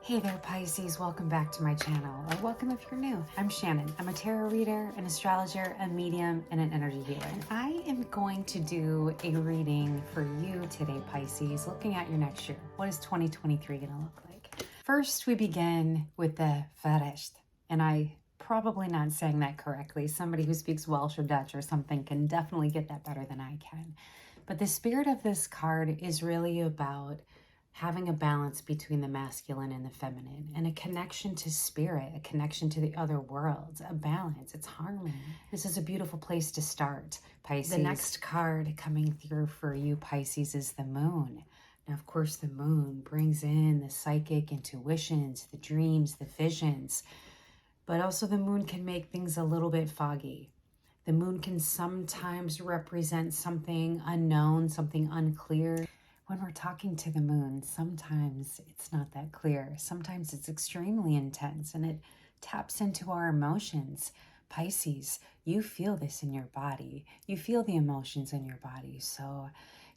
Hey there, Pisces. Welcome back to my channel, or welcome if you're new. I'm Shannon. I'm a tarot reader, an astrologer, a medium, and an energy healer. And I am going to do a reading for you today, Pisces, looking at your next year. What is 2023 going to look like? First, we begin with the Verrecht, and I probably not saying that correctly. Somebody who speaks Welsh or Dutch or something can definitely get that better than I can. But the spirit of this card is really about having a balance between the masculine and the feminine, and a connection to spirit, a connection to the other worlds, a balance, it's harmony. This is a beautiful place to start, Pisces. The next card coming through for you, Pisces, is the moon. Now, of course, the moon brings in the psychic intuitions, the dreams, the visions, but also the moon can make things a little bit foggy. The moon can sometimes represent something unknown, something unclear. When we're talking to the moon, sometimes it's not that clear. Sometimes it's extremely intense and it taps into our emotions. Pisces, you feel this in your body. You feel the emotions in your body. So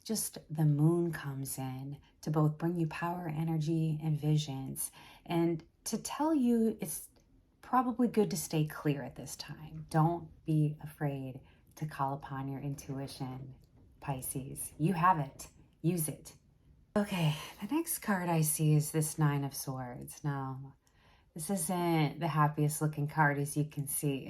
just the moon comes in to both bring you power, energy, and visions, and to tell you it's probably good to stay clear at this time. Don't be afraid to call upon your intuition, Pisces. You have it. Use it. Okay, the next card I see is this Nine of Swords. Now, this isn't the happiest looking card, as you can see.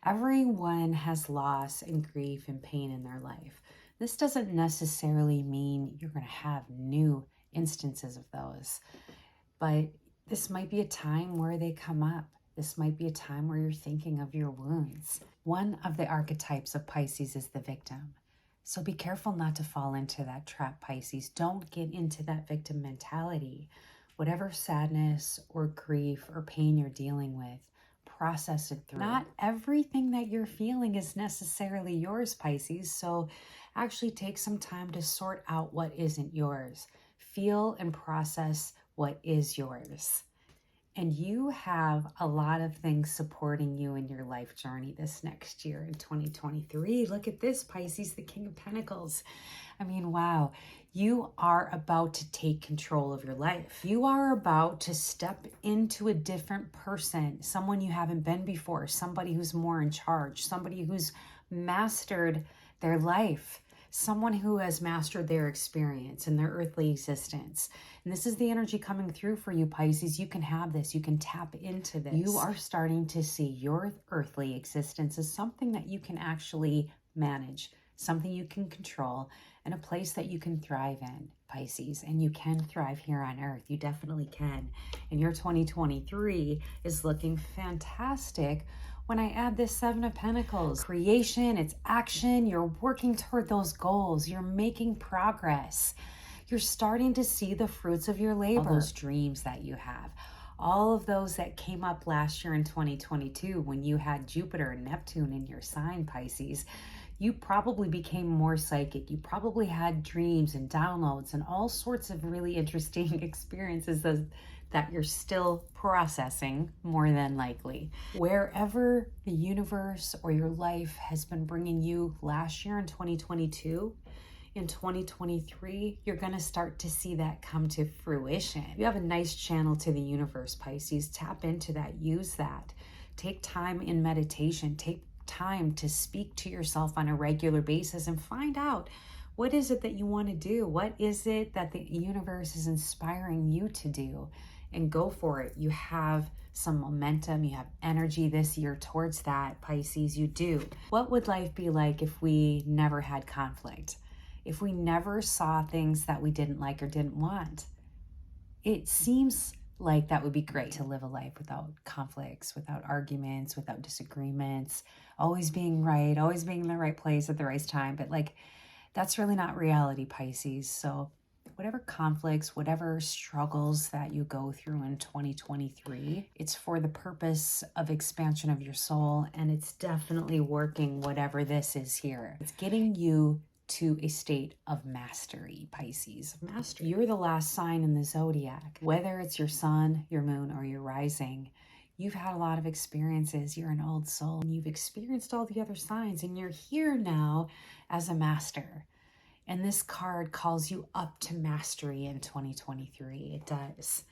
Everyone has loss and grief and pain in their life. This doesn't necessarily mean you're going to have new instances of those, but this might be a time where they come up. This might be a time where you're thinking of your wounds. One of the archetypes of Pisces is the victim. So be careful not to fall into that trap, Pisces. Don't get into that victim mentality. Whatever sadness or grief or pain you're dealing with, process it through. Not everything that you're feeling is necessarily yours, Pisces. So actually take some time to sort out what isn't yours. Feel and process what is yours. And you have a lot of things supporting you in your life journey this next year in 2023. Look at this, Pisces, the King of Pentacles. I mean, wow, you are about to take control of your life. You are about to step into a different person, someone you haven't been before, somebody who's more in charge, somebody who's mastered their life, someone who has mastered their experience and their earthly existence. And this is the energy coming through for you, Pisces. You can have this. You can tap into this. You are starting to see your earthly existence as something that you can actually manage, something you can control, and a place that you can thrive in, Pisces. And you can thrive here on Earth. You definitely can. And your 2023 is looking fantastic. When I add this Seven of Pentacles, creation, it's action, you're working toward those goals, you're making progress. You're starting to see the fruits of your labor, all those dreams that you have, all of those that came up last year in 2022 when you had Jupiter and Neptune in your sign, Pisces. You probably became more psychic. You probably had dreams and downloads and all sorts of really interesting experiences that you're still processing, more than likely. Wherever the universe or your life has been bringing you last year in 2022, in 2023, you're going to start to see that come to fruition. You have a nice channel to the universe, Pisces. Tap into that. Use that. Take time in meditation. Take time to speak to yourself on a regular basis and find out, what is it that you want to do? What is it that the universe is inspiring you to do? And go for it. You have some momentum, you have energy this year towards that, Pisces, you do. What would life be like if we never had conflict? If we never saw things that we didn't like or didn't want? It seems like that would be great, to live a life without conflicts, without arguments, without disagreements, always being right, always being in the right place at the right time. But like, that's really not reality, Pisces. So whatever conflicts, whatever struggles that you go through in 2023, it's for the purpose of expansion of your soul, and it's definitely working, whatever this is here. It's getting you to a state of mastery, Pisces. Mastery. You're the last sign in the zodiac. Whether it's your sun, your moon, or your rising, you've had a lot of experiences. You're an old soul, and you've experienced all the other signs, and you're here now as a master. And this card calls you up to mastery in 2023. It does.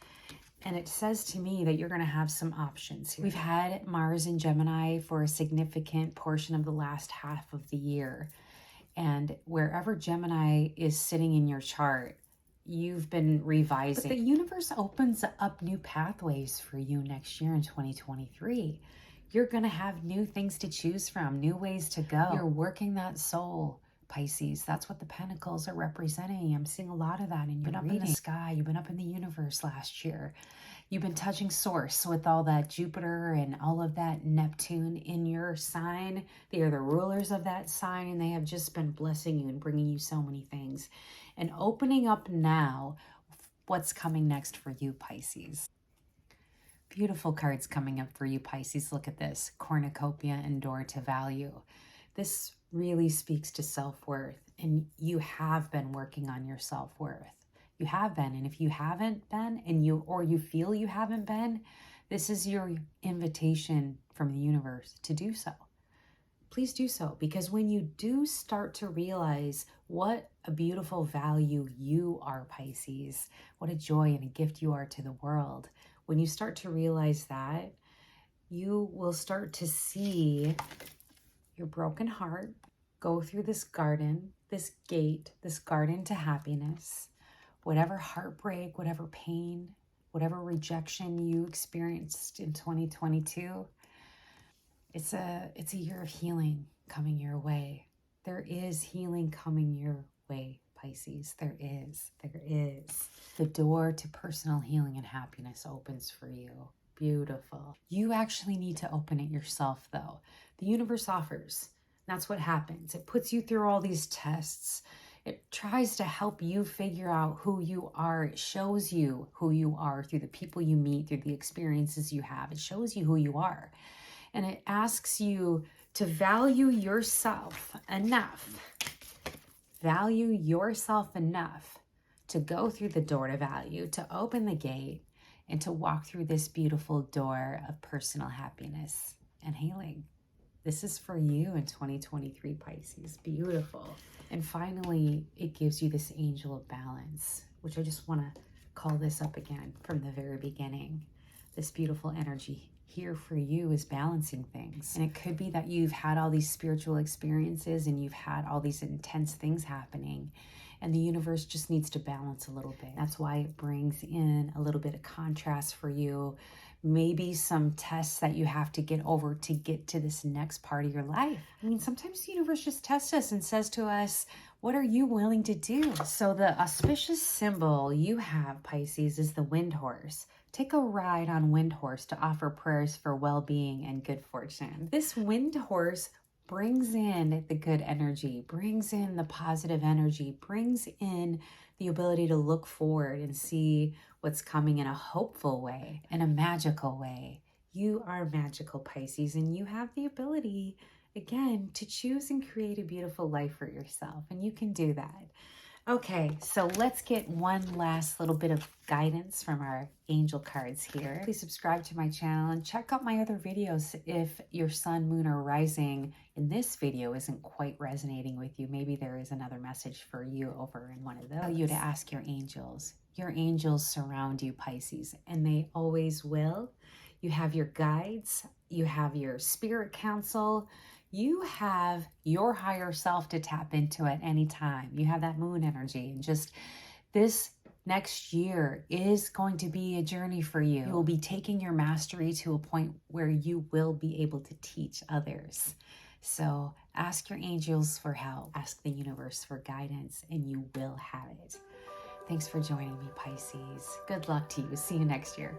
And it says to me that you're going to have some options here. We've had Mars in Gemini for a significant portion of the last half of the year. And wherever Gemini is sitting in your chart, you've been revising. But the universe opens up new pathways for you next year in 2023. You're going to have new things to choose from, new ways to go. You're working that soul, Pisces. That's what the pentacles are representing. I'm seeing a lot of that in your reading. You've been up in the sky. You've been up in the universe last year. You've been touching source with all that Jupiter and all of that Neptune in your sign. They are the rulers of that sign, and they have just been blessing you and bringing you so many things. And opening up now what's coming next for you, Pisces. Beautiful cards coming up for you, Pisces. Look at this. Cornucopia and Door to Value. This really speaks to self-worth, and you have been working on your self-worth. You have been, and if you haven't been, or you feel you haven't been, this is your invitation from the universe to do so. Please do so, because when you do start to realize what a beautiful value you are, Pisces, what a joy and a gift you are to the world, when you start to realize that, you will start to see your broken heart go through this garden, this gate, this garden to happiness. Whatever heartbreak, whatever pain, whatever rejection you experienced in 2022, it's a year of healing coming your way. There is healing coming your way, Pisces. There is. The door to personal healing and happiness opens for you. Beautiful. You actually need to open it yourself, though. The universe offers. That's what happens. It puts you through all these tests. It tries to help you figure out who you are. It shows you who you are through the people you meet, through the experiences you have. It shows you who you are. And it asks you to value yourself enough. Value yourself enough to go through the door to value, to open the gate, and to walk through this beautiful door of personal happiness and healing. This is for you in 2023, Pisces. Beautiful. And finally, it gives you this angel of balance, which I just want to call this up again from the very beginning. This beautiful energy here for you is balancing things. And it could be that you've had all these spiritual experiences and you've had all these intense things happening, and the universe just needs to balance a little bit. That's why it brings in a little bit of contrast for you. Maybe some tests that you have to get over to get to this next part of your life. I mean, sometimes the universe just tests us and says to us, what are you willing to do? So the auspicious symbol you have, Pisces, is the wind horse. Take a ride on wind horse to offer prayers for well-being and good fortune. This wind horse brings in the good energy, brings in the positive energy, brings in the ability to look forward and see what's coming in a hopeful way, in a magical way. You are magical, Pisces, and you have the ability, again, to choose and create a beautiful life for yourself, and you can do that. Okay, so let's get one last little bit of guidance from our angel cards here. Please subscribe to my channel and check out my other videos if your sun, moon, or rising in this video isn't quite resonating with you. Maybe there is another message for you over in one of those. I tell you to ask your angels. Your angels surround you, Pisces, and they always will. You have your guides, you have your spirit council, you have your higher self to tap into at any time. You have that moon energy, and just this next year is going to be a journey for you. You will be taking your mastery to a point where you will be able to teach others. So ask your angels for help, ask the universe for guidance, and you will have it. Thanks for joining me, Pisces. Good luck to you. See you next year.